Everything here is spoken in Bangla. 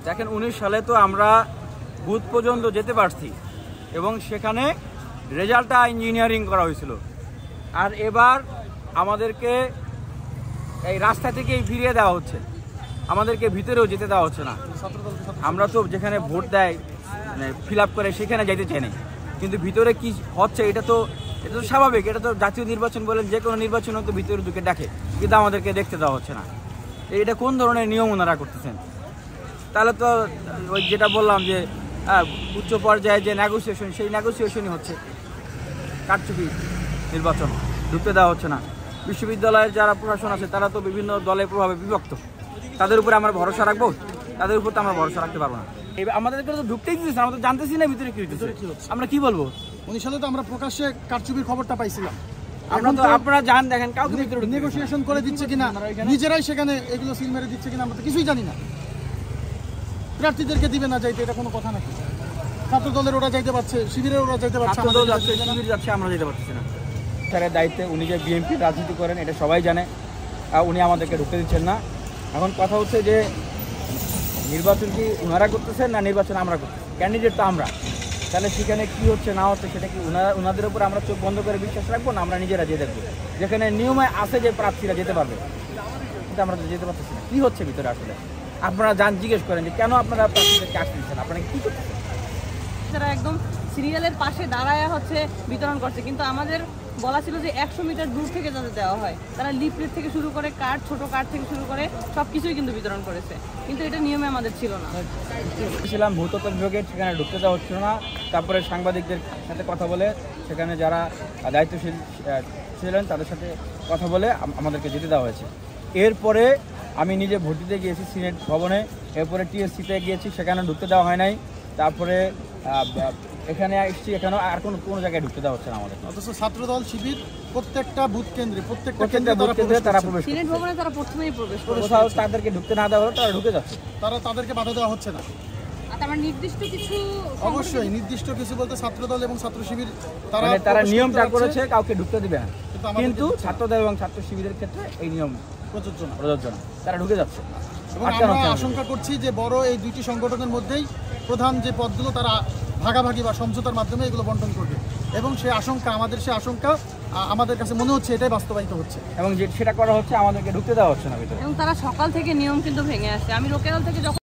দেখেন 19 সালে তো আমরা বুথ পর্যন্ত যেতে পারছি এবং সেখানে রেজাল্টটা ইঞ্জিনিয়ারিং করা হয়েছিল। আর এবার আমাদেরকে এই রাস্তা থেকেই ফিরিয়ে দেওয়া হচ্ছে, আমাদেরকে ভিতরেও যেতে দেওয়া হচ্ছে না। আমরা তো যেখানে ভোট দেয় মানে ফিল আপ করে সেখানে যেতে চাই না, কিন্তু ভিতরে কি হচ্ছে এটা তো স্বাভাবিক। এটা তো জাতীয় নির্বাচন বলেন, যে কোনো নির্বাচন তো ভিতরে ঢুকে দেখে, কিন্তু আমাদেরকে দেখতে দেওয়া হচ্ছে না। এটা কোন ধরনের নিয়ম ওনারা করতেছেন? তাহলে তো ওই যেটা বললাম যে উচ্চ পর্যায়ে যে নেগোসিয়েশন, সেই নেগোসিয়েশনই হচ্ছে, কারচুপি নির্বাচন, ঢুকতে দেওয়া হচ্ছে না। বিশ্ববিদ্যালয়ের যারা প্রশাসন আছে তারা তো বিভিন্ন দলের প্রভাবে বিভক্ত, তাদের উপরে আমরা ভরসা রাখবো? তাদের উপর তো আমরা ভরসা রাখতে পারবো না। আমাদেরকে তো ঢুকতেই দিতেছে, আমরা তো জানতেছি না ভিতরে কি হচ্ছে, আমরা কি বলবো? 19 সালে তো আমরা প্রকাশ্যে কারচুপির খবরটা পাইছিলাম। আপনারা জান দেখেন কাউকে ভিতরে নেগোসিয়েশন করে দিচ্ছে কিনা, নিজেরাই সেখানে এগুলো সিল মেরে দিচ্ছে কিনা, আমরা তো কিছুই জানি না। প্রার্থীদেরকে দিবে না যাইতে, এটা কোনো কথা নাকি? ছাত্র দলের ওরা যাইতে পারছে, শিবিরের ওরা যাইতে পারছে, শিবির যাচ্ছে, আমরা যেতে পারছি না। স্যারের দায়িত্বে উনি যে বিএনপি রাজনীতি করেন এটা সবাই জানে, উনি আমাদেরকে ঢুকতে দিচ্ছেন না। এখন কথা হচ্ছে যে নির্বাচন কি ওনারা করতেছেন না নির্বাচন আমরা করতেছি? ক্যান্ডিডেট তো আমরা, তাহলে সেখানে কি হচ্ছে না হচ্ছে সেটা কি ওনাদের উপর আমরা চোখ বন্ধ করে বিশ্বাস রাখবো না আমরা নিজেরা যেয়ে দেখবো? যেখানে নিয়মে আছে যে প্রার্থীরা যেতে পারবে, কিন্তু আমরা তো যেতে পারতেছি না। কী হচ্ছে ভিতরে আসলে? আপনারা জিজ্ঞেস করেন যে কেন আপনারা প্রার্থীদেরকে আসতে দিচ্ছেন, আপনারা কী করতেছেন? তারা একদম সিরিয়ালের পাশে দাঁড়ায় বিতরণ করছে, কিন্তু আমাদের বলা ছিল যে 100 মিটার দূর থেকে যাতে দেওয়া হয়। তারা লিফলেট থেকে শুরু করে কার্ড, ছোট কার্ড থেকে শুরু করে সব কিছুই কিন্তু বিতরণ করেছে, কিন্তু এটা নিয়মে আমাদের ছিল না। ছিলাম ভূতত্ত্ব বিভাগে, সেখানে ঢুকতে দেওয়া হচ্ছিল না। তারপরে সাংবাদিকদের সাথে কথা বলে, সেখানে যারা দায়িত্বশীল ছিলেন তাদের সাথে কথা বলে আমাদেরকে যেতে দেওয়া হয়েছে। এরপরে আমি নিজে ভোট দিতে গিয়েছি সিনেট ভবনে, এরপরে টিএসসিতে গিয়েছি, সেখানে ঢুকতে দেওয়া হয় নাই। তারপরে এখানে এসেছি, এখানেও আর কোনো জায়গায় ঢুকতে দেওয়া হচ্ছে না আমাদের। অথচ ছাত্রদল শিবির প্রত্যেকটা বুথ কেন্দ্রে প্রত্যেকটা বুথ কেন্দ্রে তারা প্রবেশ, সিনেট ভবনে তারা প্রথমেই প্রবেশ করে। কোথাও তাদেরকে ঢুকতে না দেওয়া হলে তারা ঢুকে যাচ্ছে, তাদেরকে বাধা দেওয়া হচ্ছে না। আমার নির্দিষ্ট কিছু, অবশ্যই নির্দিষ্ট কিছু বলতে ছাত্রদল এবং ছাত্র শিবির তারা নিয়মটা করেছে কাউকে ঢুকতে দিবে না, কিন্তু ছাত্রদল এবং ছাত্র শিবিরের ক্ষেত্রে এই নিয়ম প্রযোজ্য না, তারা ঢুকে যাচ্ছে। এবং আমরা আশঙ্কা করছি যে বড় এই দুইটি সংগঠনের মধ্যেই প্রধান যে পদগুলো তারা ভাগাভাগি বা সমঝোতার মাধ্যমে এগুলো বন্টন করবে, এবং সেই আশঙ্কা আমাদের কাছে মনে হচ্ছে এটাই বাস্তবায়িত হচ্ছে, এবং সেটা করা হচ্ছে, আমাদেরকে ঢুকতে দেওয়া হচ্ছে না ভিতরে। এবং তারা সকাল থেকে নিয়ম কিন্তু ভেঙে আসছে। আমি লোকাল থেকে যখন